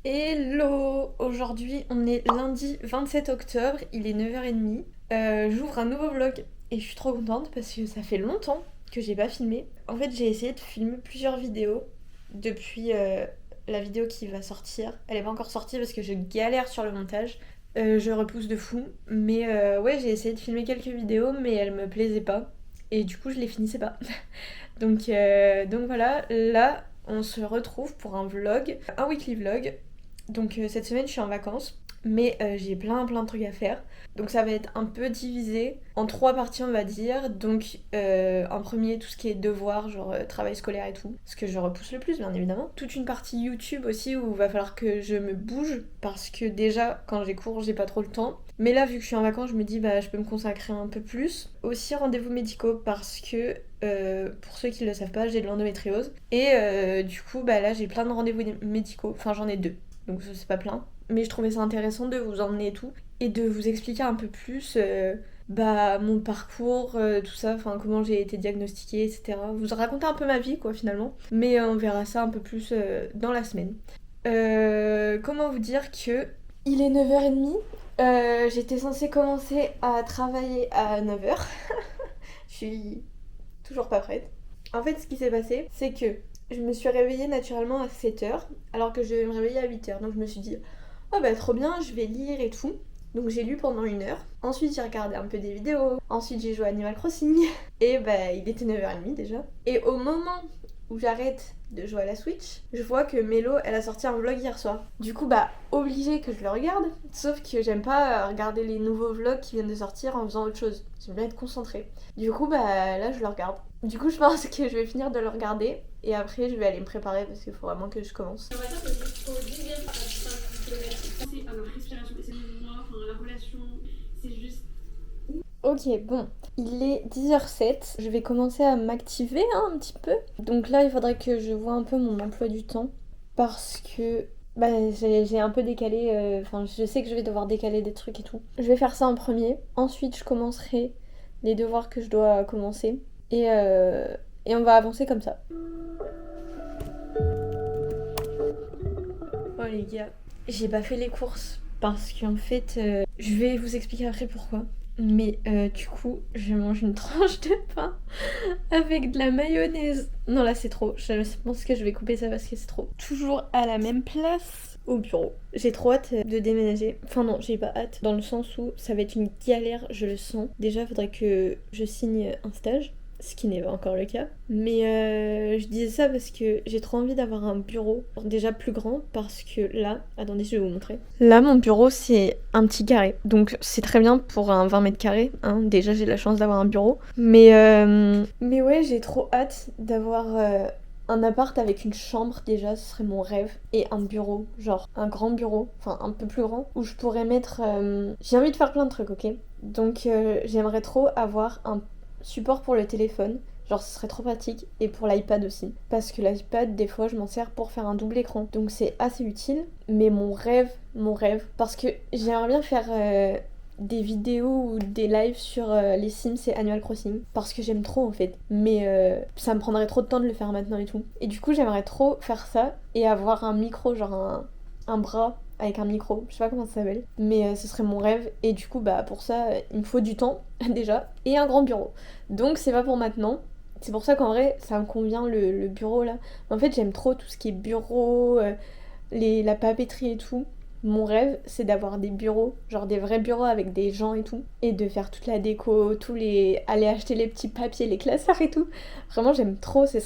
Hello! Aujourd'hui, on est lundi 27 octobre, il est 9h30. J'ouvre un nouveau vlog et je suis trop contente parce que ça fait longtemps que j'ai pas filmé. En fait, j'ai essayé de filmer plusieurs vidéos depuis la vidéo qui va sortir. Elle est pas encore sortie parce que je galère sur le montage. Je repousse de fou. Mais ouais, j'ai essayé de filmer quelques vidéos, mais elles me plaisaient pas. Et du coup, je les finissais pas. Donc voilà, là, on se retrouve pour un vlog, un weekly vlog. Donc cette semaine, je suis en vacances, mais j'ai plein de trucs à faire. Donc ça va être un peu divisé en trois parties, on va dire. Donc en premier, tout ce qui est devoir, genre travail scolaire et tout, ce que je repousse le plus, bien évidemment. Toute une partie YouTube aussi où il va falloir que je me bouge parce que déjà, quand j'ai cours, j'ai pas trop le temps. Mais là, vu que je suis en vacances, je me dis bah je peux me consacrer un peu plus. Aussi rendez-vous médicaux parce que pour ceux qui ne le savent pas, j'ai de l'endométriose. Et du coup, bah là, j'ai plein de rendez-vous médicaux. Enfin, j'en ai deux, donc c'est pas plein. Mais je trouvais ça intéressant de vous emmener et tout. Et de vous expliquer un peu plus bah, mon parcours, tout ça, enfin comment j'ai été diagnostiquée, etc. Vous raconter un peu ma vie, quoi, finalement. Mais on verra ça un peu plus dans la semaine. Comment vous dire que il est 9h30. J'étais censée commencer à travailler à 9h. Je suis toujours pas prête. En fait, ce qui s'est passé, c'est que je me suis réveillée naturellement à 7h, alors que je devais me réveiller à 8h. Donc je me suis dit, oh bah trop bien, je vais lire et tout. Donc j'ai lu pendant 1 heure. Ensuite j'ai regardé un peu des vidéos. Ensuite j'ai joué à Animal Crossing. Et bah il était 9h30 déjà. Et au moment où j'arrête de jouer à la Switch, je vois que Mélo, elle a sorti un vlog hier soir. Du coup, bah, obligé que je le regarde. Sauf que j'aime pas regarder les nouveaux vlogs qui viennent de sortir en faisant autre chose. J'aime bien être concentrée. Du coup, bah, là, je le regarde. Du coup, je pense que je vais finir de le regarder. Et après, je vais aller me préparer parce qu'il faut vraiment que je commence. On va dire que jusqu'au 10e à 5 km, penser à notre respiration et ses mouvements, enfin la relation, c'est juste. Ok, bon, il est 10h07. Je vais commencer à m'activer un petit peu. Donc là, il faudrait que je vois un peu mon emploi du temps. Parce que bah, j'ai un peu décalé. Enfin, je sais que je vais devoir décaler des trucs et tout. Je vais faire ça en premier. Ensuite, je commencerai les devoirs que je dois commencer. Et on va avancer comme ça. Oh les gars, j'ai pas fait les courses. Parce qu'en fait, je vais vous expliquer après pourquoi. Mais du coup, je mange une tranche de pain avec de la mayonnaise. Non, là c'est trop. Je pense que je vais couper ça parce que c'est trop. Toujours à la même place au bureau. J'ai trop hâte de déménager. Enfin non, j'ai pas hâte dans le sens où ça va être une galère, je le sens. Déjà, faudrait que je signe un stage. Ce qui n'est pas encore le cas. Mais je disais ça parce que j'ai trop envie d'avoir un bureau déjà plus grand parce que là, attendez, je vais vous montrer. Là, mon bureau, c'est un petit carré. Donc c'est très bien pour un 20 mètres carrés. Hein. Déjà, j'ai la chance d'avoir un bureau. Mais ouais, j'ai trop hâte d'avoir un appart avec une chambre déjà, ce serait mon rêve. Et un bureau, genre un grand bureau, enfin un peu plus grand, où je pourrais mettre... J'ai envie de faire plein de trucs, ok. Donc j'aimerais trop avoir un support pour le téléphone, genre ce serait trop pratique, et pour l'iPad aussi. Parce que l'iPad, des fois, je m'en sers pour faire un double écran. Donc c'est assez utile, mais mon rêve, parce que j'aimerais bien faire des vidéos ou des lives sur les Sims et Animal Crossing, parce que j'aime trop en fait. Mais ça me prendrait trop de temps de le faire maintenant et tout. Et du coup, j'aimerais trop faire ça et avoir un micro, genre un bras avec un micro, je sais pas comment ça s'appelle, mais ce serait mon rêve. Et du coup, bah pour ça, il me faut du temps déjà et un grand bureau. Donc c'est pas pour maintenant. C'est pour ça qu'en vrai, ça me convient le bureau là. En fait, j'aime trop tout ce qui est bureau, la papeterie et tout. Mon rêve, c'est d'avoir des bureaux, genre des vrais bureaux avec des gens et tout, et de faire toute la déco, aller acheter les petits papiers, les classeurs et tout. Vraiment, j'aime trop, c'est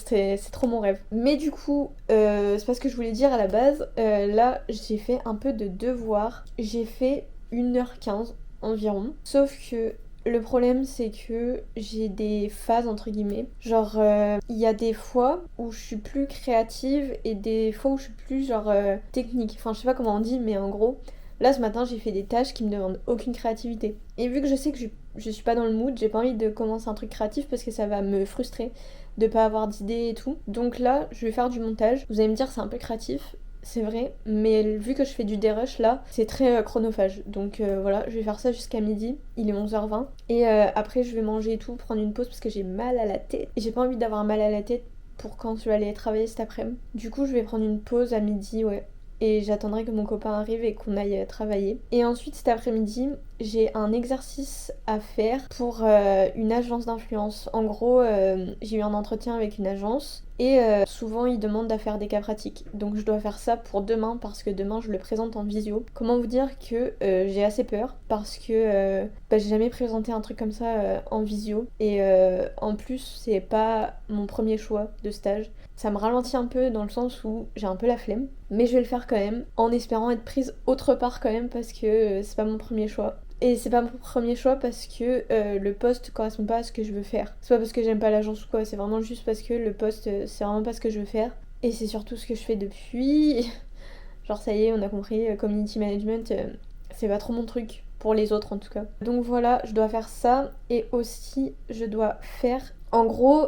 trop mon rêve. Mais du coup, c'est pas ce que je voulais dire à la base. Là, j'ai fait un peu de devoirs. J'ai fait 1h15 environ. Sauf que le problème, c'est que j'ai des phases entre guillemets. Genre, il y a des fois où je suis plus créative et des fois où je suis plus genre technique. Enfin, je sais pas comment on dit, mais en gros, là ce matin, j'ai fait des tâches qui me demandent aucune créativité. Et vu que je sais que je suis pas dans le mood, j'ai pas envie de commencer un truc créatif parce que ça va me frustrer de pas avoir d'idées et tout. Donc là, je vais faire du montage. Vous allez me dire, c'est un peu créatif. C'est vrai, mais vu que je fais du dérush là, c'est très chronophage. Donc voilà, je vais faire ça jusqu'à midi. Il est 11h20. Et après, je vais manger et tout, prendre une pause parce que j'ai mal à la tête. Et j'ai pas envie d'avoir mal à la tête pour quand je vais aller travailler cet après-midi. Du coup, je vais prendre une pause à midi, ouais. et j'attendrai que mon copain arrive et qu'on aille travailler. Et ensuite cet après-midi, j'ai un exercice à faire pour une agence d'influence. En gros, j'ai eu un entretien avec une agence et souvent ils demandent à faire des cas pratiques. Donc je dois faire ça pour demain parce que demain je le présente en visio. Comment vous dire que j'ai assez peur parce que j'ai jamais présenté un truc comme ça en visio et en plus c'est pas mon premier choix de stage. Ça me ralentit un peu dans le sens où j'ai un peu la flemme, mais je vais le faire quand même en espérant être prise autre part quand même parce que c'est pas mon premier choix. Et c'est pas mon premier choix parce que le poste correspond pas à ce que je veux faire. C'est pas parce que j'aime pas l'agence ou quoi, c'est vraiment juste parce que le poste c'est vraiment pas ce que je veux faire. Et c'est surtout ce que je fais depuis. Genre ça y est, on a compris, community management, c'est pas trop mon truc. Pour les autres en tout cas. Donc voilà, je dois faire ça et aussi je dois faire... En gros,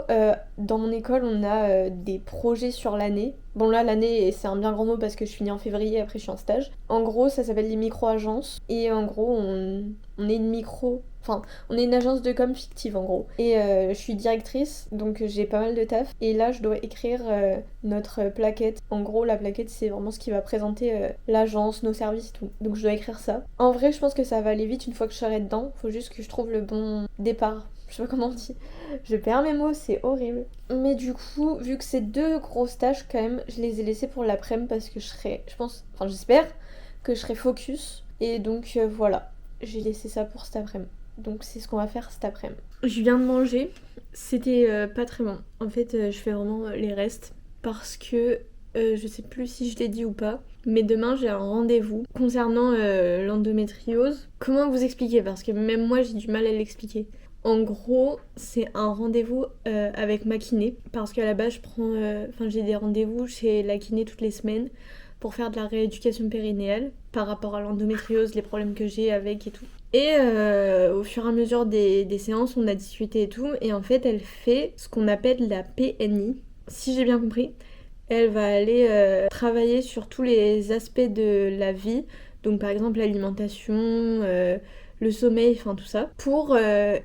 dans mon école, on a des projets sur l'année. Bon là, l'année, c'est un bien grand mot parce que je finis en février, après je suis en stage. En gros, ça s'appelle les micro-agences. Et en gros, on est une micro... Enfin, on est une agence de com fictive en gros. Et je suis directrice, donc j'ai pas mal de taf. Et là, je dois écrire notre plaquette. En gros, la plaquette, c'est vraiment ce qui va présenter l'agence, nos services et tout. Donc je dois écrire ça. En vrai, je pense que ça va aller vite une fois que je serai dedans. Faut juste que je trouve le bon départ. Je sais pas comment on dit. Je perds mes mots, c'est horrible. Mais du coup, vu que c'est 2 grosses tâches quand même, je les ai laissées pour l'après-midi parce que j'espère que je serai focus. Et donc voilà, j'ai laissé ça pour cet après-midi. Donc c'est ce qu'on va faire cet après-midi. Je viens de manger, c'était pas très bon. En fait, je fais vraiment les restes parce que je sais plus si je l'ai dit ou pas, mais demain j'ai un rendez-vous concernant l'endométriose. Comment vous expliquer? Parce que même moi j'ai du mal à l'expliquer. En gros, c'est un rendez-vous avec ma kiné parce qu'à la base j'ai des rendez-vous chez la kiné toutes les semaines pour faire de la rééducation périnéale par rapport à l'endométriose, les problèmes que j'ai avec et tout. Et au fur et à mesure des séances, on a discuté et tout. Et en fait, elle fait ce qu'on appelle la PNI. Si j'ai bien compris, elle va aller travailler sur tous les aspects de la vie. Donc par exemple l'alimentation, le sommeil, enfin tout ça. Pour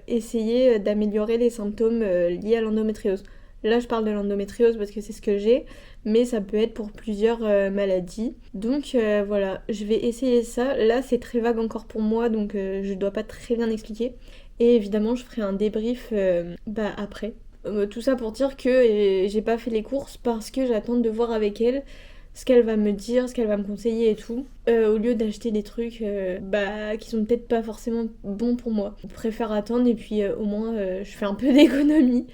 essayer d'améliorer les symptômes liés à l'endométriose. Là, je parle de l'endométriose parce que c'est ce que j'ai, mais ça peut être pour plusieurs maladies. Donc voilà, je vais essayer ça. Là, c'est très vague encore pour moi, donc je dois pas très bien expliquer. Et évidemment, je ferai un débrief après. Tout ça pour dire que j'ai pas fait les courses parce que j'attends de voir avec elle ce qu'elle va me dire, ce qu'elle va me conseiller et tout, au lieu d'acheter des trucs qui sont peut-être pas forcément bons pour moi. Je préfère attendre et puis au moins je fais un peu d'économie.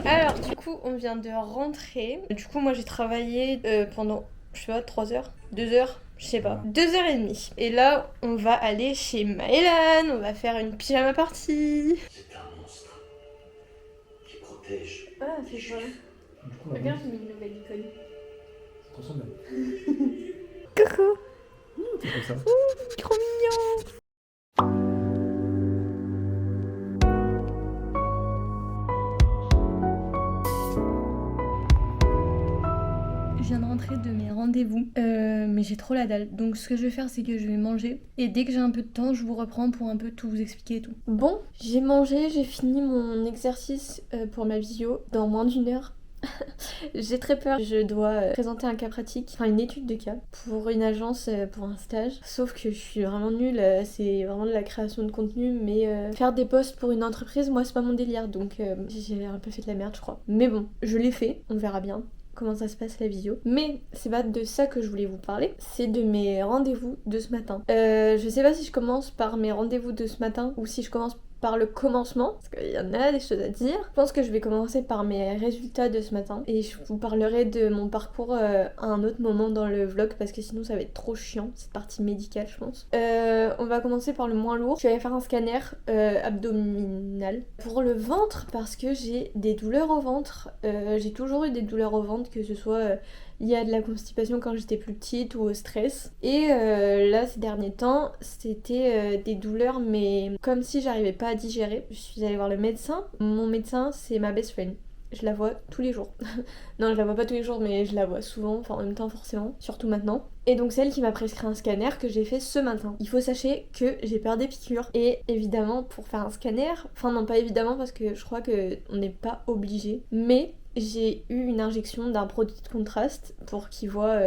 Alors du coup on vient de rentrer. Du coup moi j'ai travaillé pendant, je sais pas, 3 heures, 2 heures, je sais pas, 2h30. Et là on va aller chez Maëlan, on va faire une pyjama party. C'est un monstre qui protège. Ah c'est quoi? Regarde, j'ai mis une nouvelle icône. C'est trop semblable. Coucou. C'est comme ça. Trop mignon. Je viens de rentrer de mes rendez-vous, mais j'ai trop la dalle. Donc ce que je vais faire, c'est que je vais manger. Et dès que j'ai un peu de temps, je vous reprends pour un peu tout vous expliquer et tout. Bon, j'ai mangé, j'ai fini mon exercice pour ma visio dans moins d'1 heure. J'ai très peur, je dois présenter un cas pratique, enfin une étude de cas pour une agence, pour un stage. Sauf que je suis vraiment nulle, c'est vraiment de la création de contenu, mais faire des posts pour une entreprise, moi c'est pas mon délire, donc j'ai un peu fait de la merde je crois. Mais bon, je l'ai fait, on verra bien comment ça se passe la visio. Mais c'est pas de ça que je voulais vous parler, c'est de mes rendez-vous de ce matin. Je sais pas si je commence par mes rendez-vous de ce matin ou si je commence par le commencement, parce qu'il y en a des choses à dire. Je pense que je vais commencer par mes résultats de ce matin et je vous parlerai de mon parcours à un autre moment dans le vlog parce que sinon ça va être trop chiant, cette partie médicale je pense. On va commencer par le moins lourd. Je vais aller faire un scanner abdominal pour le ventre parce que j'ai des douleurs au ventre. J'ai toujours eu des douleurs au ventre, que ce soit lié à de la constipation quand j'étais plus petite ou au stress. Et là, ces derniers temps, c'était des douleurs, mais comme si j'arrivais pas à digérer. Je suis allée voir le médecin. Mon médecin, c'est ma best friend. Je la vois tous les jours. Non, je la vois pas tous les jours, mais je la vois souvent, enfin en même temps forcément, surtout maintenant. Et donc c'est elle qui m'a prescrit un scanner que j'ai fait ce matin. Il faut sachez que j'ai peur des piqûres. Et évidemment, pour faire un scanner, enfin non pas évidemment parce que je crois qu'on n'est pas obligé, mais j'ai eu une injection d'un produit de contraste pour qu'il voit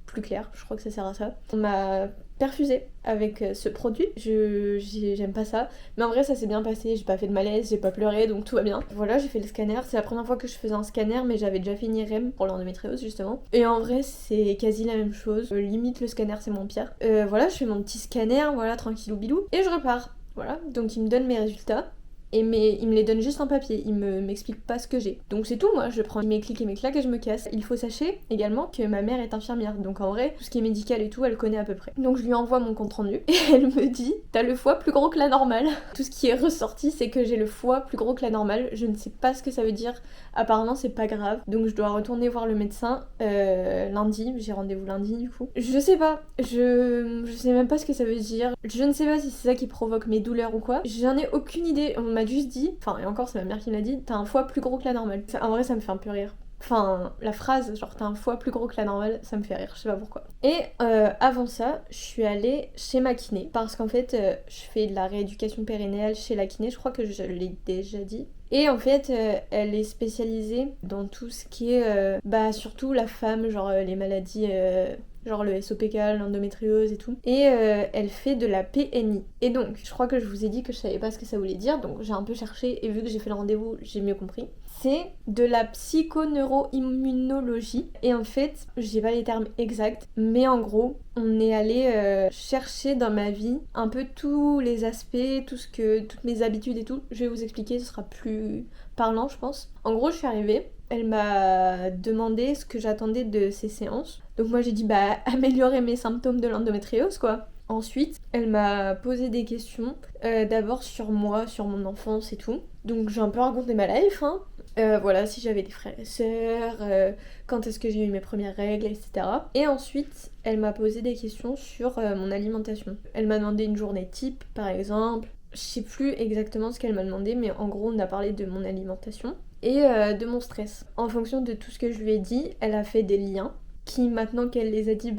plus clair, je crois que ça sert à ça. On m'a perfusée avec ce produit, j'aime pas ça, mais en vrai ça s'est bien passé, j'ai pas fait de malaise, j'ai pas pleuré, donc tout va bien. Voilà, j'ai fait le scanner, c'est la première fois que je faisais un scanner, mais j'avais déjà fait une IRM pour l'endométriose justement, et en vrai c'est quasi la même chose, limite le scanner c'est moins pire. Voilà, je fais mon petit scanner, voilà, tranquillou bilou, et je repars. Voilà, donc il me donne mes résultats. Il me les donne juste en papier, il m'explique pas ce que j'ai. Donc c'est tout, moi je prends mes clics et mes claques et je me casse. Il faut sachez également que ma mère est infirmière, donc en vrai, tout ce qui est médical et tout, elle connaît à peu près. Donc je lui envoie mon compte rendu et elle me dit t'as le foie plus gros que la normale. Tout ce qui est ressorti, c'est que j'ai le foie plus gros que la normale. Je ne sais pas ce que ça veut dire, apparemment c'est pas grave. Donc je dois retourner voir le médecin lundi, j'ai rendez-vous lundi du coup. Je sais pas, je sais même pas ce que ça veut dire. Je ne sais pas si c'est ça qui provoque mes douleurs ou quoi. J'en ai aucune idée. On m'a juste dit, enfin et encore c'est ma mère qui me l'a dit, t'as un foie plus gros que la normale. En vrai ça me fait un peu rire. Enfin, la phrase, genre t'as un foie plus gros que la normale, ça me fait rire, je sais pas pourquoi. Et avant ça, je suis allée chez ma kiné, parce qu'en fait, je fais de la rééducation périnéale chez la kiné, je crois que je l'ai déjà dit. Et en fait, elle est spécialisée dans tout ce qui est, surtout la femme, genre les maladies... genre le SOPK, l'endométriose et tout. Et elle fait de la PNI. Et donc, je crois que je vous ai dit que je savais pas ce que ça voulait dire, donc j'ai un peu cherché et vu que j'ai fait le rendez-vous, j'ai mieux compris. C'est de la psychoneuroimmunologie. Et en fait, j'ai pas les termes exacts, mais en gros, on est allé chercher dans ma vie un peu tous les aspects, toutes mes habitudes et tout. Je vais vous expliquer, ce sera plus parlant, je pense. En gros, je suis arrivée. Elle m'a demandé ce que j'attendais de ces séances. Donc moi j'ai dit améliorer mes symptômes de l'endométriose quoi. Ensuite, elle m'a posé des questions, d'abord sur moi, sur mon enfance et tout. Donc j'ai un peu raconté ma life, hein. Voilà, si j'avais des frères et sœurs, quand est-ce que j'ai eu mes premières règles, etc. Et ensuite, elle m'a posé des questions sur mon alimentation. Elle m'a demandé une journée type, par exemple. Je sais plus exactement ce qu'elle m'a demandé, mais en gros, on a parlé de mon alimentation et de mon stress. En fonction de tout ce que je lui ai dit, elle a fait des liens qui, maintenant qu'elle les a dit,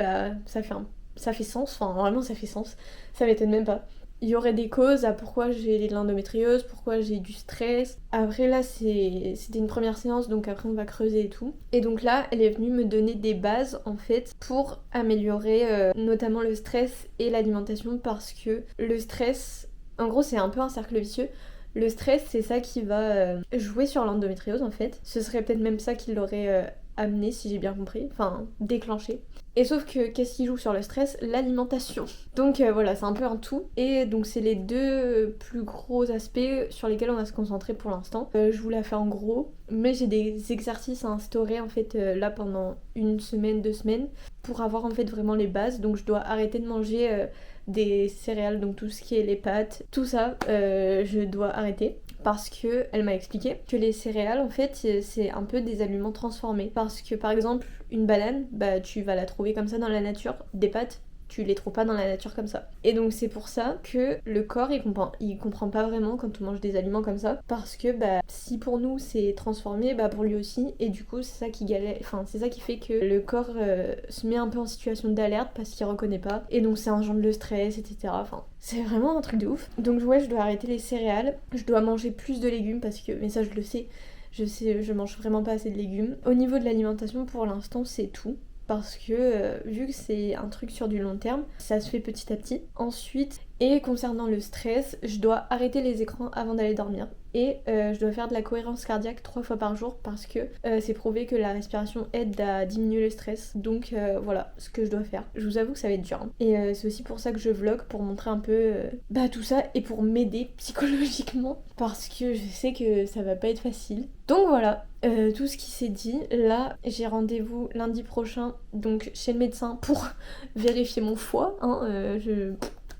ça fait sens, enfin vraiment ça fait sens, ça m'étonne même pas. Il y aurait des causes à pourquoi j'ai de l'endométriose, pourquoi j'ai du stress. Après là c'était une première séance donc après on va creuser et tout. Et donc là elle est venue me donner des bases en fait pour améliorer notamment le stress et l'alimentation parce que le stress, en gros c'est un peu un cercle vicieux. Le stress c'est ça qui va jouer sur l'endométriose en fait. Ce serait peut-être même ça qui l'aurait amené si j'ai bien compris, enfin déclenché. Et sauf que qu'est-ce qui joue sur le stress? L'alimentation. Donc voilà, c'est un peu un tout. Et donc c'est les deux plus gros aspects sur lesquels on va se concentrer pour l'instant. Je vous la fais en gros, mais j'ai des exercices à instaurer en fait là pendant une semaine, 2 semaines pour avoir en fait vraiment les bases. Donc je dois arrêter de manger des céréales, donc tout ce qui est les pâtes, tout ça, je dois arrêter. Parce que elle m'a expliqué que les céréales en fait c'est un peu des aliments transformés. Parce que par exemple une banane, tu vas la trouver comme ça dans la nature, des pâtes tu les trouves pas dans la nature comme ça. Et donc c'est pour ça que le corps il comprend pas vraiment quand on mange des aliments comme ça. Parce que si pour nous c'est transformé, pour lui aussi. Et du coup c'est ça qui c'est ça qui fait que le corps se met un peu en situation d'alerte parce qu'il reconnaît pas. Et donc ça engendre le stress, etc. Enfin, c'est vraiment un truc de ouf. Donc ouais, je dois arrêter les céréales. Je dois manger plus de légumes parce que, mais ça je le sais, je mange vraiment pas assez de légumes. Au niveau de l'alimentation pour l'instant c'est tout. Parce que vu que c'est un truc sur du long terme, ça se fait petit à petit. Ensuite, et concernant le stress, je dois arrêter les écrans avant d'aller dormir. Et je dois faire de la cohérence cardiaque 3 fois par jour parce que c'est prouvé que la respiration aide à diminuer le stress. Donc voilà ce que je dois faire. Je vous avoue que ça va être dur. Hein. Et c'est aussi pour ça que je vlog, pour montrer un peu tout ça et pour m'aider psychologiquement. Parce que je sais que ça va pas être facile. Donc voilà, tout ce qui s'est dit. Là, j'ai rendez-vous lundi prochain donc chez le médecin pour vérifier mon foie. Hein,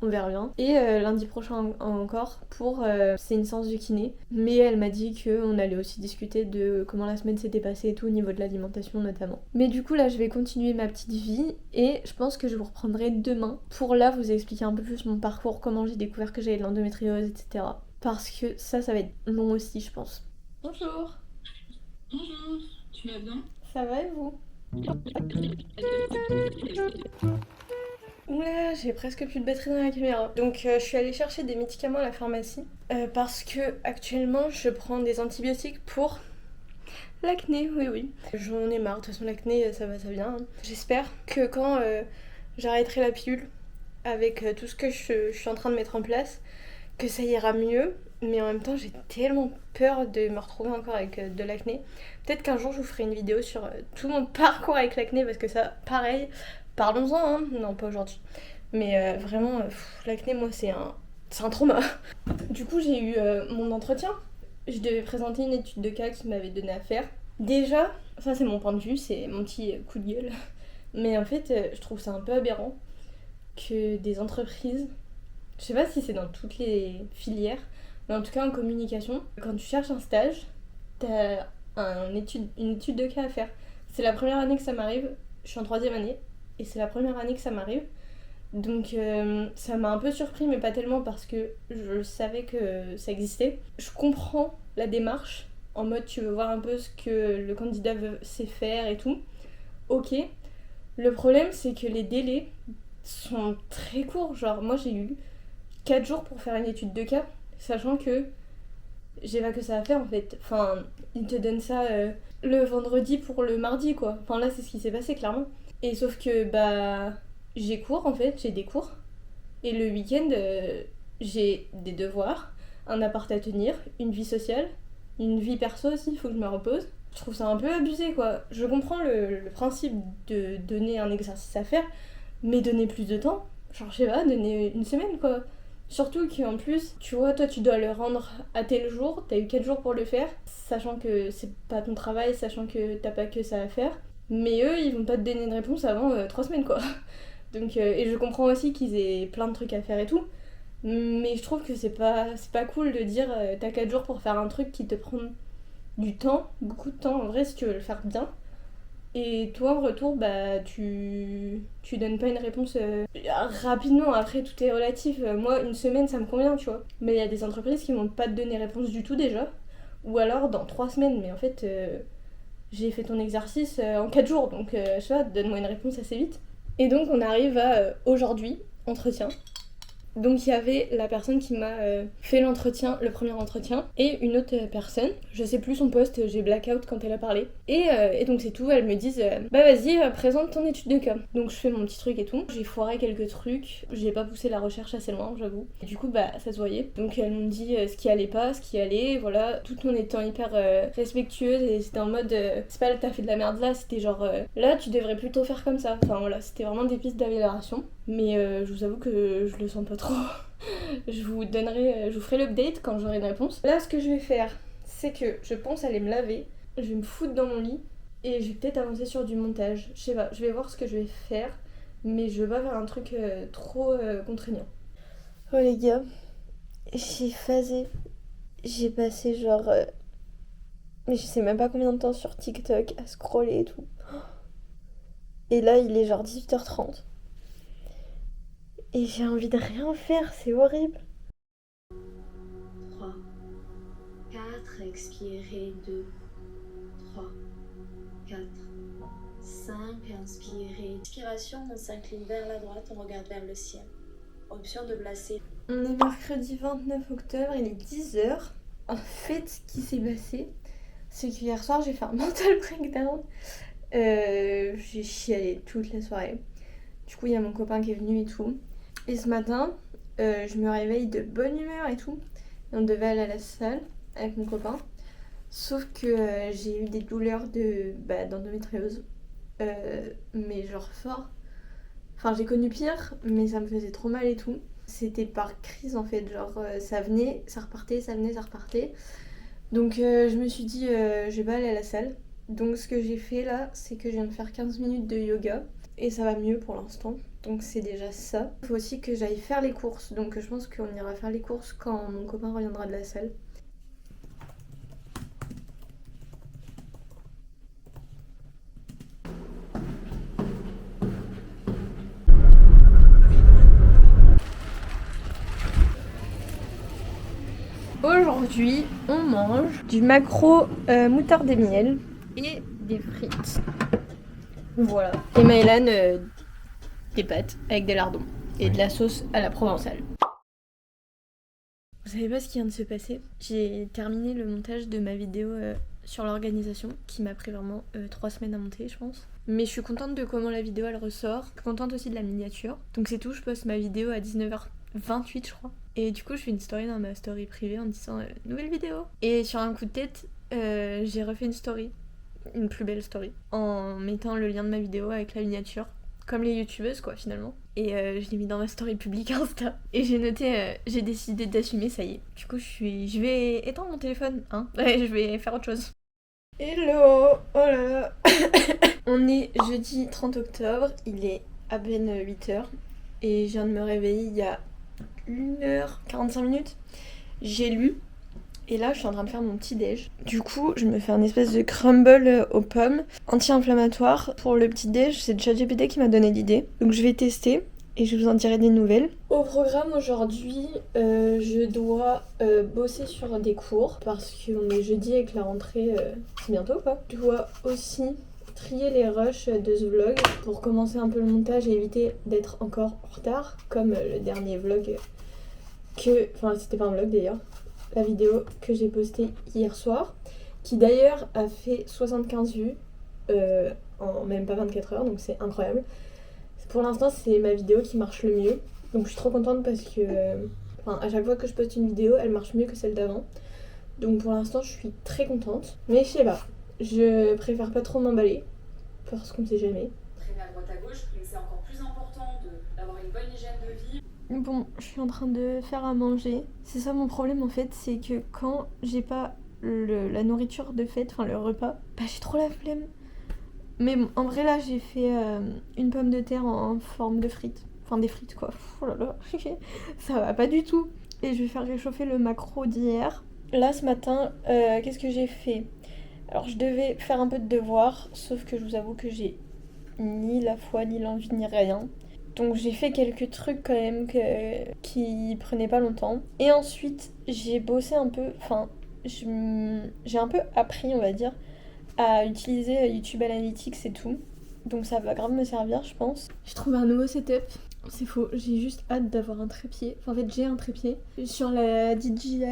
on verra bien. Et lundi prochain encore pour... c'est une séance de kiné. Mais elle m'a dit qu'on allait aussi discuter de comment la semaine s'était passée et tout au niveau de l'alimentation notamment. Mais du coup là je vais continuer ma petite vie et je pense que je vous reprendrai demain pour là vous expliquer un peu plus mon parcours, comment j'ai découvert que j'avais de l'endométriose, etc. Parce que ça va être long aussi je pense. Bonjour. Bonjour, tu vas bien? Ça va et vous? Oula, j'ai presque plus de batterie dans la caméra. Donc je suis allée chercher des médicaments à la pharmacie parce que actuellement je prends des antibiotiques pour L'acné, oui, oui. J'en ai marre, de toute façon l'acné, ça va, ça vient. Hein. J'espère que quand j'arrêterai la pilule, avec tout ce que je suis en train de mettre en place, que ça ira mieux. Mais en même temps, j'ai tellement peur de me retrouver encore avec de l'acné. Peut-être qu'un jour, je vous ferai une vidéo sur tout mon parcours avec l'acné, parce que ça, pareil, parlons-en, hein. Non, pas aujourd'hui. Mais vraiment, l'acné, moi, c'est un trauma. Du coup, j'ai eu mon entretien. Je devais présenter une étude de cas qui m'avait donné à faire. Déjà, ça c'est mon point de vue, c'est mon petit coup de gueule. Mais en fait, je trouve ça un peu aberrant que des entreprises, je sais pas si c'est dans toutes les filières, mais en tout cas en communication, quand tu cherches un stage, t'as une étude de cas à faire. C'est la première année que ça m'arrive, je suis en 3e année, et c'est la première année que ça m'arrive. Donc ça m'a un peu surpris, mais pas tellement parce que je savais que ça existait. Je comprends la démarche, en mode tu veux voir un peu ce que le candidat sait faire et tout. Ok. Le problème c'est que les délais sont très courts. Genre moi j'ai eu 4 jours pour faire une étude de cas, sachant que j'ai pas que ça à faire en fait. Enfin, ils te donnent ça le vendredi pour le mardi quoi. Enfin là c'est ce qui s'est passé clairement. Et sauf que j'ai cours en fait, j'ai des cours. Et le week-end, j'ai des devoirs, un appart à tenir, une vie sociale, une vie perso aussi, il faut que je me repose. Je trouve ça un peu abusé quoi. Je comprends le principe de donner un exercice à faire, mais donner plus de temps. Genre je sais pas, donner une semaine quoi. Surtout qu'en plus, tu vois, toi tu dois le rendre à tel jour, t'as eu 4 jours pour le faire, sachant que c'est pas ton travail, sachant que t'as pas que ça à faire. Mais eux, ils vont pas te donner une réponse avant 3 semaines quoi. Donc, et je comprends aussi qu'ils aient plein de trucs à faire et tout, mais je trouve que c'est pas cool de dire t'as 4 jours pour faire un truc qui te prend du temps, beaucoup de temps en vrai si tu veux le faire bien, et toi en retour tu donnes pas une réponse rapidement. Après tout est relatif, moi une semaine ça me convient tu vois, mais il y a des entreprises qui vont pas te donner réponse du tout déjà, ou alors dans 3 semaines, mais en fait j'ai fait ton exercice en 4 jours, donc je sais pas, donne-moi une réponse assez vite. Et donc on arrive à aujourd'hui, entretien. Donc il y avait la personne qui m'a fait l'entretien, le premier entretien, et une autre personne, je sais plus son poste, j'ai blackout quand elle a parlé. Et donc c'est tout, elles me disent bah vas-y, présente ton étude de cas. Donc je fais mon petit truc et tout, j'ai foiré quelques trucs, j'ai pas poussé la recherche assez loin j'avoue. Et du coup ça se voyait. Donc elles m'ont dit ce qui allait pas, ce qui allait, voilà, tout en étant hyper respectueuse, et c'était en mode c'est pas là t'as fait de la merde là, c'était genre là tu devrais plutôt faire comme ça. Enfin voilà, c'était vraiment des pistes d'amélioration. Mais je vous avoue que je le sens pas trop. je vous ferai l'update quand j'aurai une réponse. Là, ce que je vais faire, c'est que je pense aller me laver, je vais me foutre dans mon lit et je vais peut-être avancer sur du montage. Je sais pas, je vais voir ce que je vais faire, mais je veux pas faire un truc trop contraignant. Oh les gars, j'ai phasé. J'ai passé genre... mais je sais même pas combien de temps sur TikTok à scroller et tout. Et là, il est genre 18h30. Et j'ai envie de rien faire, c'est horrible. 3, 4, expirez, 2, 3, 4, 5, inspirez. Inspiration, on s'incline vers la droite, on regarde vers le ciel. Option de placer. On est mercredi 29 octobre, il est 10h. En fait, ce qui s'est passé, c'est qu'hier soir, j'ai fait un mental breakdown. J'ai chialé toute la soirée. Du coup, il y a mon copain qui est venu et tout. Et ce matin, je me réveille de bonne humeur et tout. Et on devait aller à la salle avec mon copain. Sauf que j'ai eu des douleurs d'endométriose. Mais genre fort. Enfin, j'ai connu pire, mais ça me faisait trop mal et tout. C'était par crise en fait. Genre, ça venait, ça repartait, ça venait, ça repartait. Donc, je me suis dit, je vais pas aller à la salle. Donc, ce que j'ai fait là, c'est que je viens de faire 15 minutes de yoga. Et ça va mieux pour l'instant. Donc c'est déjà ça. Il faut aussi que j'aille faire les courses. Donc je pense qu'on ira faire les courses quand mon copain reviendra de la salle. Aujourd'hui, on mange du maquereau moutarde et miel et des frites. Voilà. Et Maëlan, des pâtes avec des lardons et de la sauce à la provençale. Vous savez pas ce qui vient de se passer? J'ai terminé le montage de ma vidéo sur l'organisation qui m'a pris vraiment 3 semaines à monter, je pense. Mais je suis contente de comment la vidéo elle ressort. Je suis contente aussi de la miniature. Donc c'est tout, je poste ma vidéo à 19h28 je crois. Et du coup je fais une story dans ma story privée en disant nouvelle vidéo. Et sur un coup de tête, j'ai refait une story, une plus belle story, en mettant le lien de ma vidéo avec la miniature. Comme les youtubeuses quoi finalement. Et je l'ai mis dans ma story publique Insta. Et j'ai noté, j'ai décidé d'assumer, ça y est. Du coup je vais éteindre mon téléphone, hein. Ouais, je vais faire autre chose. Hello, oh là là. On est jeudi 30 octobre, il est à peine 8h. Et je viens de me réveiller il y a 1h45. J'ai lu. Et là, je suis en train de faire mon petit déj. Du coup, je me fais un espèce de crumble aux pommes anti-inflammatoire. Pour le petit déj, c'est ChatGPT qui m'a donné l'idée. Donc je vais tester et je vous en dirai des nouvelles. Au programme aujourd'hui, je dois bosser sur des cours parce qu'on est jeudi et que la rentrée, c'est bientôt quoi. Je dois aussi trier les rushs de ce vlog pour commencer un peu le montage et éviter d'être encore en retard. Comme le dernier vlog Enfin, c'était pas un vlog d'ailleurs. La vidéo que j'ai postée hier soir, qui d'ailleurs a fait 75 vues en même pas 24 heures, donc c'est incroyable. Pour l'instant, c'est ma vidéo qui marche le mieux, donc je suis trop contente parce que à chaque fois que je poste une vidéo, elle marche mieux que celle d'avant. Donc pour l'instant, je suis très contente. Mais je sais pas, je préfère pas trop m'emballer parce qu'on sait jamais. Traîner à droite à gauche, mais c'est encore plus important d'avoir une bonne hygiène de vie. Bon, je suis en train de faire à manger. C'est ça mon problème en fait, c'est que quand j'ai pas la nourriture de fête, enfin le repas, bah j'ai trop la flemme. Mais bon, en vrai là j'ai fait une pomme de terre en forme de frites. Enfin des frites quoi. Oh là là, ça va pas du tout. Et je vais faire réchauffer le maquereau d'hier. Là ce matin, qu'est-ce que j'ai fait? Alors je devais faire un peu de devoirs, sauf que je vous avoue que j'ai ni la foi, ni l'envie, ni rien. Donc j'ai fait quelques trucs quand même qui prenaient pas longtemps. Et ensuite j'ai bossé un peu, enfin j'ai un peu appris on va dire à utiliser YouTube Analytics et tout. Donc ça va grave me servir je pense. J'ai trouvé un nouveau setup. C'est faux, j'ai juste hâte d'avoir un trépied. Enfin en fait j'ai un trépied. Sur la DJI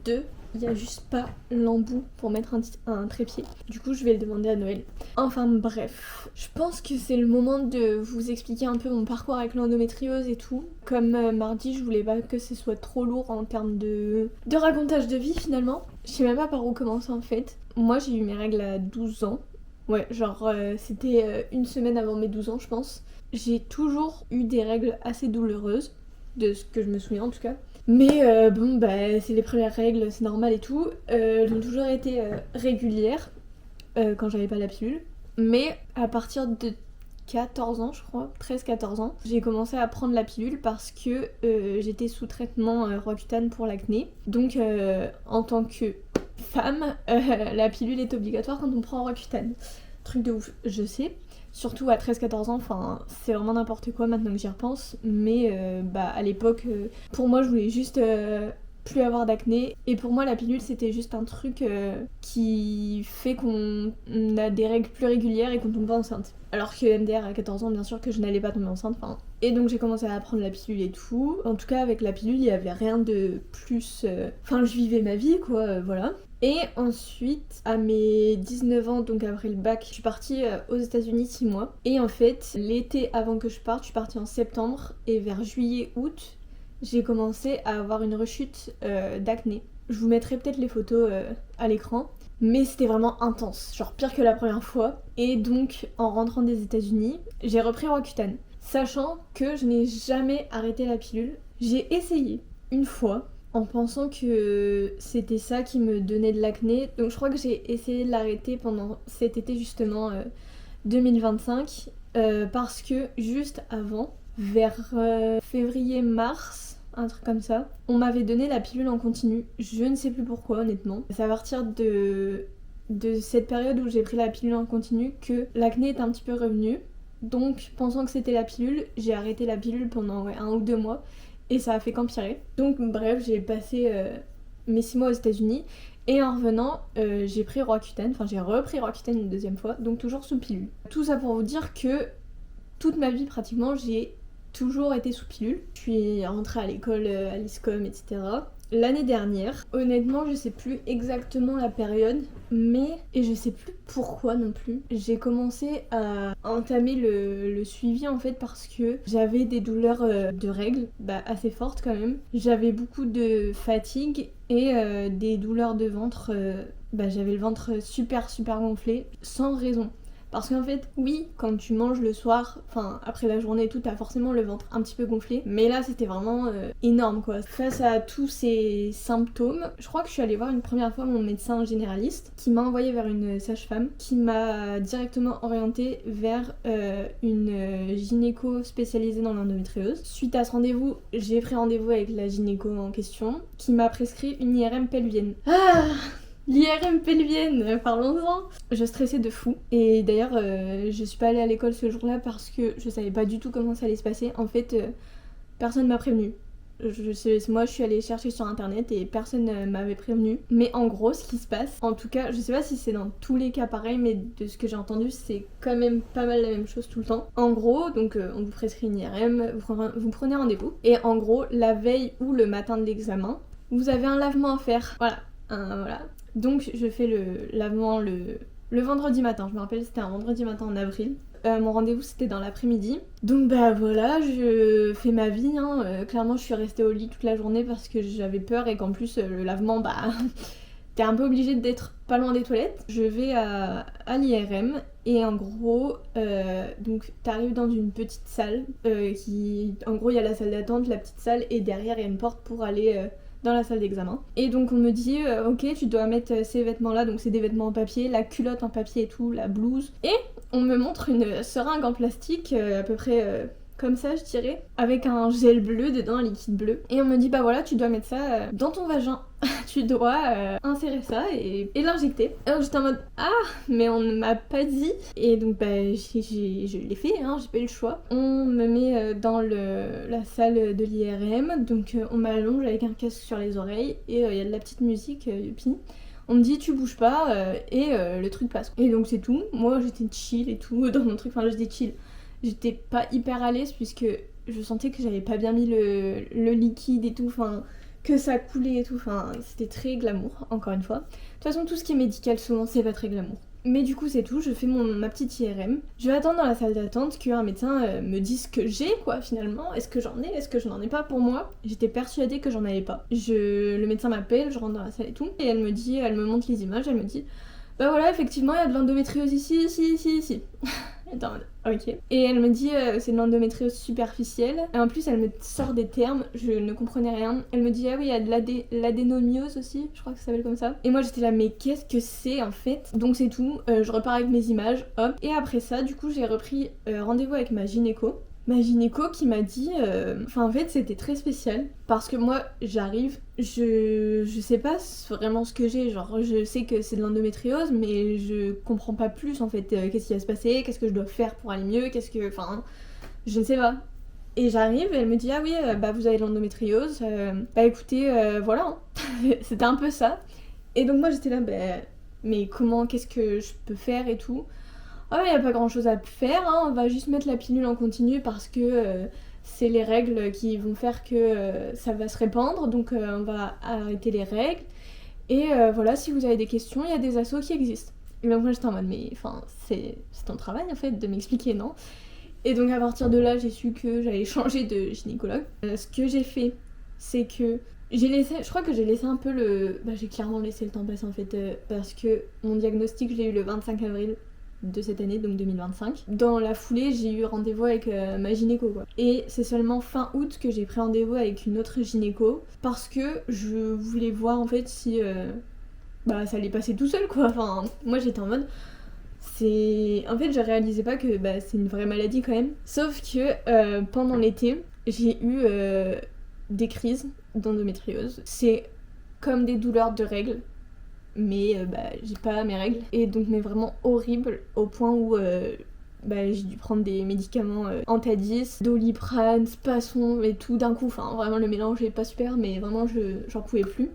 2, il n'y a juste pas l'embout pour mettre un trépied. Du coup, je vais le demander à Noël. Enfin bref, je pense que c'est le moment de vous expliquer un peu mon parcours avec l'endométriose et tout. Comme mardi, je voulais pas que ce soit trop lourd en termes de racontage de vie finalement. Je sais même pas par où commencer en fait. Moi, j'ai eu mes règles à 12 ans. Ouais, genre c'était une semaine avant mes 12 ans, je pense. J'ai toujours eu des règles assez douloureuses, de ce que je me souviens en tout cas. Mais bon, bah, c'est les premières règles, c'est normal et tout. Elles ont toujours été régulières quand j'avais pas la pilule. Mais à partir de 14 ans, je crois, 13-14 ans, j'ai commencé à prendre la pilule parce que j'étais sous traitement Roaccutane pour l'acné. Donc en tant que femme, la pilule est obligatoire quand on prend Roaccutane. Truc de ouf, je sais. Surtout à 13-14 ans, enfin c'est vraiment n'importe quoi maintenant que j'y repense, mais à l'époque, pour moi je voulais juste plus avoir d'acné, et pour moi la pilule c'était juste un truc qui fait qu'on a des règles plus régulières et qu'on tombe pas enceinte. Alors que MDR à 14 ans, bien sûr que je n'allais pas tomber enceinte, enfin. Et donc j'ai commencé à prendre la pilule et tout. En tout cas avec la pilule il y avait rien de plus... Enfin je vivais ma vie quoi, voilà. Et ensuite, à mes 19 ans, donc après le bac, je suis partie aux États-Unis 6 mois. Et en fait, l'été avant que je parte, je suis partie en septembre. Et vers juillet-août, j'ai commencé à avoir une rechute d'acné. Je vous mettrai peut-être les photos à l'écran. Mais c'était vraiment intense, genre pire que la première fois. Et donc, en rentrant des États-Unis, j'ai repris Roaccutane. Sachant que je n'ai jamais arrêté la pilule. J'ai essayé une fois, en pensant que c'était ça qui me donnait de l'acné. Donc je crois que j'ai essayé de l'arrêter pendant cet été justement 2025 parce que juste avant, vers février-mars, un truc comme ça, on m'avait donné la pilule en continu. Je ne sais plus pourquoi honnêtement. C'est à partir de cette période où j'ai pris la pilule en continu que l'acné est un petit peu revenu. Donc pensant que c'était la pilule, j'ai arrêté la pilule pendant 1 ou 2 mois. Et ça a fait qu'empirer. Donc bref, j'ai passé mes 6 mois aux États-Unis. Et en revenant, j'ai pris Roaccutane. Enfin, j'ai repris Roaccutane une deuxième fois. Donc toujours sous pilule. Tout ça pour vous dire que toute ma vie pratiquement, j'ai toujours été sous pilule. Je suis rentrée à l'école, à l'ISCOM, etc. l'année dernière. Honnêtement, je sais plus exactement la période, et je sais plus pourquoi non plus. J'ai commencé à entamer le suivi en fait parce que j'avais des douleurs de règles, assez fortes quand même. J'avais beaucoup de fatigue et des douleurs de ventre. J'avais le ventre super gonflé, sans raison. Parce qu'en fait, oui, quand tu manges le soir, après la journée et tout, t'as forcément le ventre un petit peu gonflé. Mais là, c'était vraiment énorme quoi. Face à tous ces symptômes, je crois que je suis allée voir une première fois mon médecin généraliste qui m'a envoyée vers une sage-femme qui m'a directement orientée vers une gynéco spécialisée dans l'endométriose. Suite à ce rendez-vous, j'ai pris rendez-vous avec la gynéco en question qui m'a prescrit une IRM pelvienne. L'IRM pelvienne, parlons-en. Je stressais de fou. Et d'ailleurs, je suis pas allée à l'école ce jour-là parce que je savais pas du tout comment ça allait se passer. En fait, personne m'a prévenue. Moi, je suis allée chercher sur internet et personne m'avait prévenue. Mais en gros, ce qui se passe, en tout cas, je sais pas si c'est dans tous les cas pareil, mais de ce que j'ai entendu, c'est quand même pas mal la même chose tout le temps. En gros, donc on vous prescrit une IRM, vous prenez rendez-vous. Et en gros, la veille ou le matin de l'examen, vous avez un lavement à faire. Voilà. Donc je fais le lavement le vendredi matin, je me rappelle c'était un vendredi matin en avril. Mon rendez-vous c'était dans l'après-midi. Donc voilà, je fais ma vie, clairement je suis restée au lit toute la journée parce que j'avais peur et qu'en plus le lavement t'es un peu obligée d'être pas loin des toilettes. Je vais à l'IRM et en gros donc t'arrives dans une petite salle en gros il y a la salle d'attente, la petite salle et derrière il y a une porte pour aller dans la salle d'examen. Et donc on me dit ok tu dois mettre ces vêtements là, donc c'est des vêtements en papier, la culotte en papier et tout, la blouse. Et on me montre une seringue en plastique à peu près comme ça je dirais, avec un gel bleu dedans, un liquide bleu. Et on me dit voilà tu dois mettre ça dans ton vagin. Tu dois insérer ça et l'injecter. Alors j'étais en mode mais on ne m'a pas dit. Et donc je l'ai fait, j'ai pas eu le choix. On me met dans la salle de l'IRM, donc on m'allonge avec un casque sur les oreilles et il y a de la petite musique, youpi. On me dit tu bouges pas et le truc passe. Et donc c'est tout. Moi j'étais chill et tout dans mon truc, j'étais chill. J'étais pas hyper à l'aise puisque je sentais que j'avais pas bien mis le liquide et tout, que ça coulait et tout, c'était très glamour, encore une fois. De toute façon, tout ce qui est médical, souvent, c'est pas très glamour. Mais du coup, c'est tout, je fais ma petite IRM. Je vais attendre dans la salle d'attente qu'un médecin me dise ce que j'ai, quoi, finalement. Est-ce que j'en ai, est-ce que je n'en ai pas pour moi? J'étais persuadée que j'en avais pas. Le médecin m'appelle, je rentre dans la salle et tout, et elle me montre les images, elle me dit voilà, effectivement, il y a de l'endométriose ici. Attends, ok. Et elle me dit c'est de l'endométriose superficielle. Et en plus elle me sort des termes, je ne comprenais rien. Elle me dit oui il y a de l'adénomiose aussi, je crois que ça s'appelle comme ça. Et moi j'étais là mais qu'est-ce que c'est en fait? Donc c'est tout, je repars avec mes images, hop. Et après ça du coup j'ai repris rendez-vous avec ma gynéco. Ma gynéco qui m'a dit en fait c'était très spécial parce que moi j'arrive, je sais pas vraiment ce que j'ai, genre je sais que c'est de l'endométriose mais je comprends pas plus en fait qu'est-ce qui va se passer, qu'est-ce que je dois faire pour aller mieux, je ne sais pas. Et j'arrive et elle me dit oui vous avez de l'endométriose, écoutez voilà c'était un peu ça. Et donc moi j'étais là mais comment, qu'est-ce que je peux faire et tout. Il n'y a pas grand chose à faire, on va juste mettre la pilule en continu parce que c'est les règles qui vont faire que ça va se répandre, donc on va arrêter les règles. Et voilà, si vous avez des questions, il y a des assos qui existent. Et donc moi j'étais en mode, mais c'est ton travail en fait de m'expliquer, non? Et donc à partir de là, j'ai su que j'allais changer de gynécologue. Ce que j'ai fait, c'est que je crois que j'ai laissé un peu j'ai clairement laissé le temps passer en fait, parce que mon diagnostic, je l'ai eu le 25 avril. De cette année, donc 2025. Dans la foulée, j'ai eu rendez-vous avec ma gynéco, quoi. Et c'est seulement fin août que j'ai pris rendez-vous avec une autre gynéco parce que je voulais voir en fait si ça allait passer tout seul, quoi. Moi j'étais en mode en fait je réalisais pas que c'est une vraie maladie quand même. Sauf que pendant l'été, j'ai eu des crises d'endométriose. C'est comme des douleurs de règles. Mais j'ai pas mes règles et donc mais vraiment horrible au point où j'ai dû prendre des médicaments Anti-10, Doliprane, Spasson et tout d'un coup, vraiment le mélange est pas super mais vraiment j'en pouvais plus.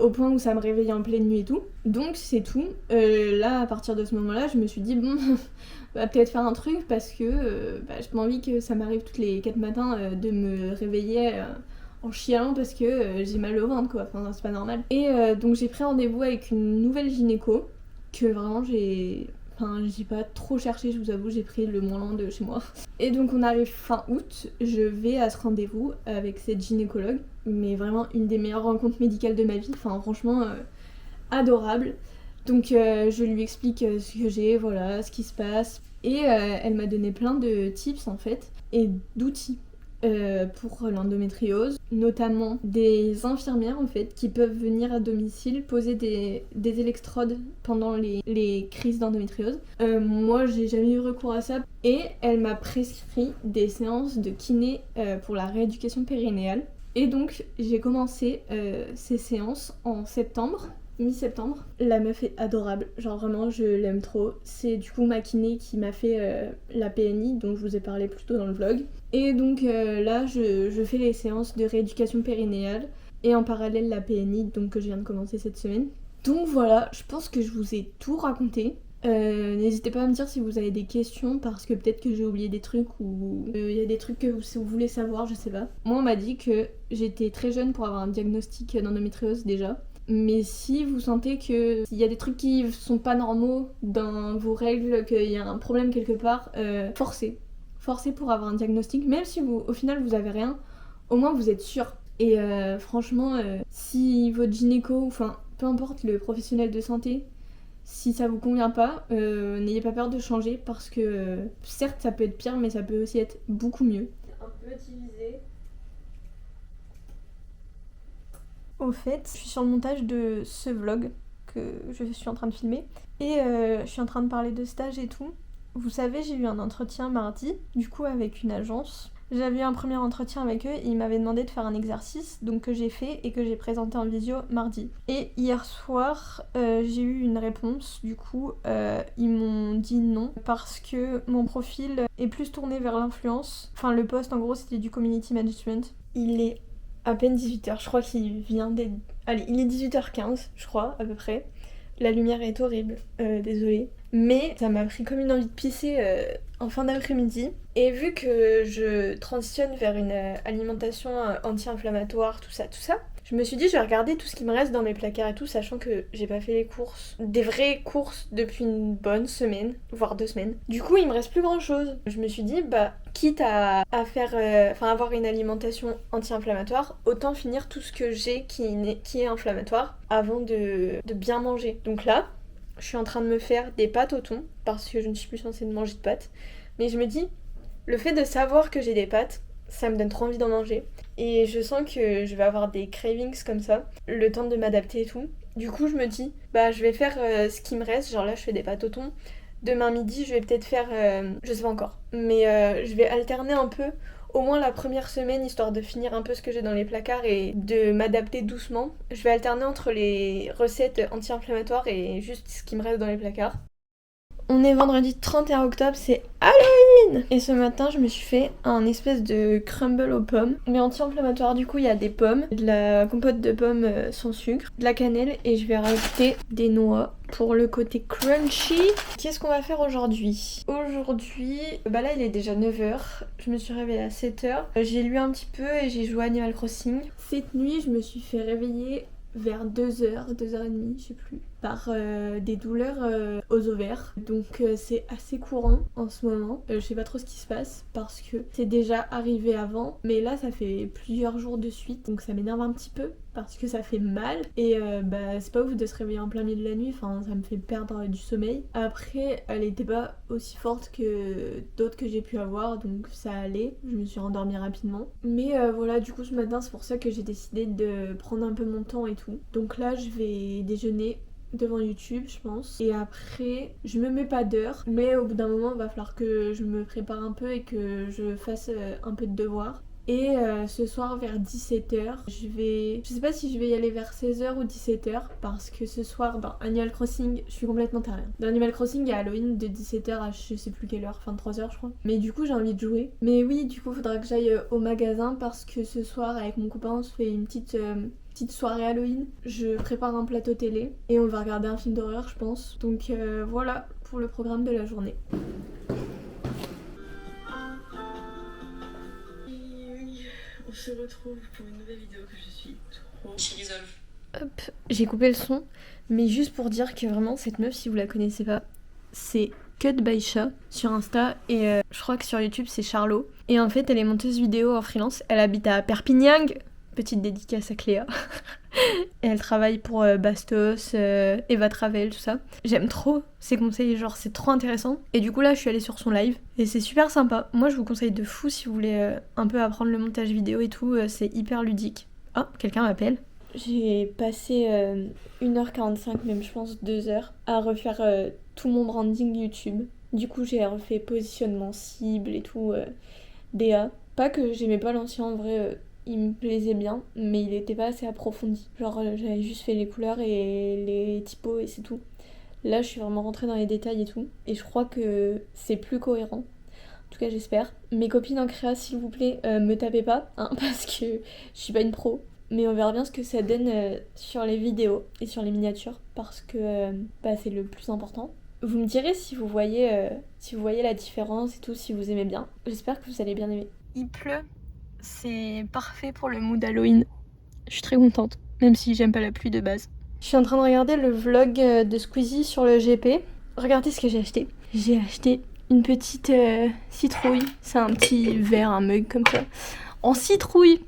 Au point où ça me réveillait en pleine nuit et tout. Donc c'est tout. Là à partir de ce moment là je me suis dit peut-être faire un truc parce que j'ai pas envie que ça m'arrive toutes les 4 matins de me réveiller en chialant parce que j'ai mal au ventre quoi, enfin c'est pas normal. Et donc j'ai pris rendez-vous avec une nouvelle gynéco que vraiment j'ai pas trop cherché, je vous avoue, j'ai pris le moins loin de chez moi. Et donc on arrive fin août, je vais à ce rendez-vous avec cette gynécologue, mais vraiment une des meilleures rencontres médicales de ma vie, enfin franchement adorable. Donc je lui explique ce que j'ai, voilà, ce qui se passe. Et elle m'a donné plein de tips en fait, et d'outils pour l'endométriose, notamment des infirmières en fait qui peuvent venir à domicile poser des électrodes pendant les crises d'endométriose. Moi j'ai jamais eu recours à ça, et elle m'a prescrit des séances de kiné pour la rééducation périnéale. Et donc j'ai commencé ces séances en septembre, mi-septembre. La meuf est adorable, genre vraiment je l'aime trop. C'est du coup ma kiné qui m'a fait la PNI dont je vous ai parlé plus tôt dans le vlog. Et donc là je fais les séances de rééducation périnéale et en parallèle la PNI donc que je viens de commencer cette semaine. Donc voilà, je pense que je vous ai tout raconté. N'hésitez pas à me dire si vous avez des questions parce que peut-être que j'ai oublié des trucs ou il y a des trucs que vous voulez savoir, je sais pas. Moi on m'a dit que j'étais très jeune pour avoir un diagnostic d'endométriose déjà. Mais si vous sentez que s'il y a des trucs qui sont pas normaux dans vos règles, qu'il y a un problème quelque part, forcez. Forcez pour avoir un diagnostic, même si au final vous avez rien, au moins vous êtes sûr. Et franchement, si votre gynéco, enfin peu importe le professionnel de santé, si ça vous convient pas, n'ayez pas peur de changer parce que certes ça peut être pire mais ça peut aussi être beaucoup mieux. Un peu divisé. Au fait, je suis sur le montage de ce vlog que je suis en train de filmer et je suis en train de parler de stage et tout. Vous savez, j'ai eu un entretien mardi, du coup avec une agence. J'avais eu un premier entretien avec eux et ils m'avaient demandé de faire un exercice, donc que j'ai fait et que j'ai présenté en visio mardi. Et hier soir, j'ai eu une réponse, du coup ils m'ont dit non parce que mon profil est plus tourné vers l'influence. Enfin le poste en gros c'était du community management. Il est à peine 18h, je crois qu'il vient d'être... Allez, il est 18h15, je crois, à peu près. La lumière est horrible, désolée. Mais ça m'a pris comme une envie de pisser en fin d'après-midi. Et vu que je transitionne vers une alimentation anti-inflammatoire, tout ça, je me suis dit je vais regarder tout ce qui me reste dans mes placards et tout, sachant que j'ai pas fait les courses, des vraies courses depuis une bonne semaine, voire 2 semaines. Du coup il me reste plus grand chose. Je me suis dit quitte à faire, avoir une alimentation anti-inflammatoire, autant finir tout ce que j'ai qui est inflammatoire avant de bien manger. Donc là, je suis en train de me faire des pâtes au thon, parce que je ne suis plus censée manger de pâtes. Mais je me dis, le fait de savoir que j'ai des pâtes, ça me donne trop envie d'en manger. Et je sens que je vais avoir des cravings comme ça, le temps de m'adapter et tout. Du coup, je me dis, je vais faire ce qui me reste. Genre là, je fais des pâtes au thon. Demain midi, je vais peut-être faire... je sais pas encore. Mais je vais alterner un peu, au moins la première semaine, histoire de finir un peu ce que j'ai dans les placards et de m'adapter doucement. Je vais alterner entre les recettes anti-inflammatoires et juste ce qui me reste dans les placards. On est vendredi 31 octobre, c'est Halloween! Et ce matin, je me suis fait un espèce de crumble aux pommes. Mais anti-inflammatoire, du coup, il y a des pommes, de la compote de pommes sans sucre, de la cannelle et je vais rajouter des noix pour le côté crunchy. Qu'est-ce qu'on va faire aujourd'hui? Aujourd'hui, là il est déjà 9h, je me suis réveillée à 7h. J'ai lu un petit peu et j'ai joué à Animal Crossing. Cette nuit, je me suis fait réveiller vers 2h, 2h30, je sais plus, par des douleurs aux ovaires. Donc c'est assez courant en ce moment. Je sais pas trop ce qui se passe parce que c'est déjà arrivé avant, mais là ça fait plusieurs jours de suite, donc ça m'énerve un petit peu parce que ça fait mal et c'est pas ouf de se réveiller en plein milieu de la nuit, enfin ça me fait perdre du sommeil. Après elle était pas aussi forte que d'autres que j'ai pu avoir, donc ça allait, je me suis rendormie rapidement. Mais voilà, du coup ce matin c'est pour ça que j'ai décidé de prendre un peu mon temps et tout. Donc là je vais déjeuner devant YouTube je pense, et après je me mets pas d'heure, mais au bout d'un moment il va falloir que je me prépare un peu et que je fasse un peu de devoirs. Et ce soir vers 17h, je sais pas si je vais y aller vers 16h ou 17h parce que ce soir dans Animal Crossing, je suis complètement terrien. Dans Animal Crossing, il y a Halloween de 17h à je sais plus quelle heure, 23h je crois. Mais du coup j'ai envie de jouer. Mais oui, du coup faudra que j'aille au magasin parce que ce soir avec mon copain on se fait une petite soirée Halloween. Je prépare un plateau télé et on va regarder un film d'horreur je pense. Donc voilà pour le programme de la journée. se retrouve pour une nouvelle vidéo que je suis trop resolve. Hop, j'ai coupé le son, mais juste pour dire que vraiment cette meuf, si vous la connaissez pas, c'est Cut by Chat sur Insta et je crois que sur YouTube c'est Charlot. Et en fait elle est monteuse vidéo en freelance, elle habite à Perpignan, petite dédicace à Cléa. Et elle travaille pour Bastos, Eva Travel, tout ça. J'aime trop ses conseils, genre c'est trop intéressant. Et du coup là je suis allée sur son live et c'est super sympa. Moi je vous conseille de fou si vous voulez un peu apprendre le montage vidéo et tout, c'est hyper ludique. Oh, quelqu'un m'appelle. J'ai passé 1h45, même je pense 2h, à refaire tout mon branding YouTube. Du coup j'ai refait positionnement cible et tout, DA. Pas que j'aimais pas l'ancien en vrai, il me plaisait bien, mais il était pas assez approfondi. Genre j'avais juste fait les couleurs et les typos et c'est tout. Là je suis vraiment rentrée dans les détails et tout, et je crois que c'est plus cohérent. En tout cas j'espère. Mes copines en créa s'il vous plaît, me tapez pas, hein, parce que je suis pas une pro. Mais on verra bien ce que ça donne sur les vidéos et sur les miniatures, parce que c'est le plus important. Vous me direz si vous voyez la différence et tout, si vous aimez bien. J'espère que vous allez bien aimer. Il pleut, c'est parfait pour le mood Halloween. Je suis très contente, même si j'aime pas la pluie de base. Je suis en train de regarder le vlog de Squeezie sur le GP. Regardez ce que j'ai acheté. J'ai acheté une petite citrouille. C'est un petit verre, un mug comme ça, en citrouille.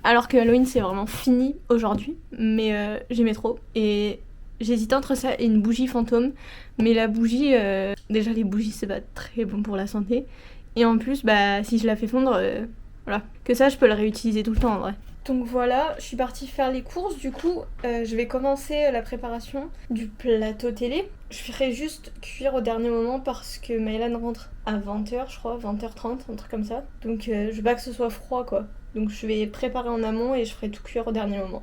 Alors que Halloween c'est vraiment fini aujourd'hui, mais j'aimais trop. Et j'hésitais entre ça et une bougie fantôme. Mais la bougie, déjà les bougies c'est pas très bon pour la santé. Et en plus, si je la fais fondre, voilà. Que ça je peux le réutiliser tout le temps en vrai. Donc voilà, je suis partie faire les courses, du coup je vais commencer la préparation du plateau télé. Je ferai juste cuire au dernier moment parce que Maëlan rentre à 20h je crois, 20h30, un truc comme ça. Donc je veux pas que ce soit froid quoi. Donc je vais préparer en amont et je ferai tout cuire au dernier moment.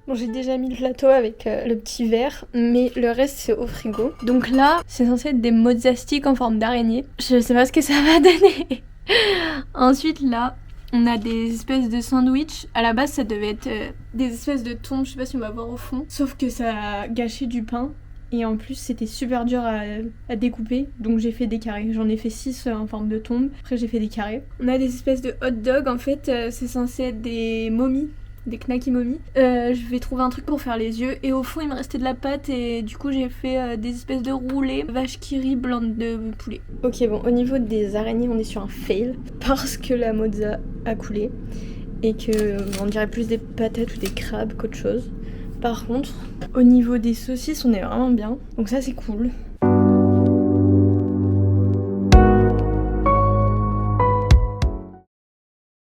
Bon, j'ai déjà mis le plateau avec le petit verre, mais le reste c'est au frigo. Donc là, c'est censé être des mozzastiques en forme d'araignée. Je sais pas ce que ça va donner. Ensuite là, on a des espèces de sandwich. À la base ça devait être des espèces de tombes, je sais pas si on va voir au fond. Sauf que ça a gâché du pain. Et en plus c'était super dur à découper, donc j'ai fait des carrés. J'en ai fait 6 en forme de tombe, après j'ai fait des carrés. On a des espèces de hot dog, en fait c'est censé être des momies, des knacky momies. Je vais trouver un truc pour faire les yeux, et au fond il me restait de la pâte et du coup j'ai fait des espèces de roulés vache qui rit blanc de poulet. Ok bon, au niveau des araignées on est sur un fail, parce que la mozza a coulé, et que on dirait plus des patates ou des crabes qu'autre chose. Par contre, au niveau des saucisses, on est vraiment bien. Donc ça, c'est cool.